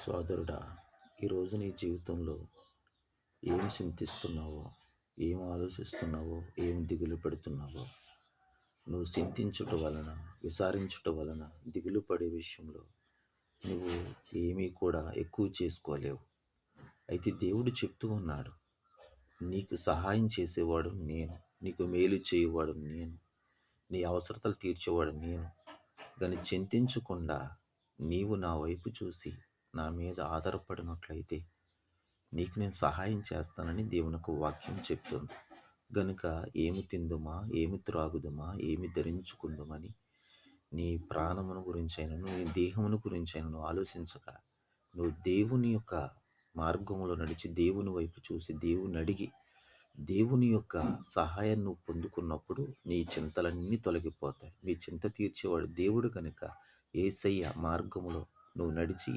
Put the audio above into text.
సోదరుడా, ఈరోజు నీ జీవితంలో ఏం చింతిస్తున్నావో, ఏం ఆలోచిస్తున్నావో, ఏం దిగులు పెడుతున్నావో, నువ్వు చింతించుట వలన, విచారించుట వలన, దిగులు పడే విషయంలో నువ్వు ఏమీ కూడా ఎక్కువ చేసుకోలేవు. అయితే దేవుడు చెప్తూ ఉన్నాడు, నీకు సహాయం చేసేవాడు నేను, నీకు మేలు చేయవాడు నేను, నీ అవసరతలు తీర్చేవాడు నేను. కానీ చింతించకుండా నీవు నా వైపు చూసి నా మీద ఆధారపడినట్లయితే నీకు నేను సహాయం చేస్తానని దేవుని యొక్క వాక్యం చెప్తుంది. గనుక ఏమి తిందుమా, ఏమి త్రాగుదుమా, ఏమి ధరించుకుందుమని నీ ప్రాణమును గురించైనను, నీ దేహమును గురించైనను ఆలోచించక నువ్వు దేవుని యొక్క మార్గంలో నడిచి, దేవుని వైపు చూసి, దేవుని అడిగి, దేవుని యొక్క సహాయాన్ని నువ్వు పొందుకున్నప్పుడు నీ చింతలన్నీ తొలగిపోతాయి. నీ చింత తీర్చేవాడు దేవుడు కనుక యేసయ్య మార్గములో నువ్వు నడిచి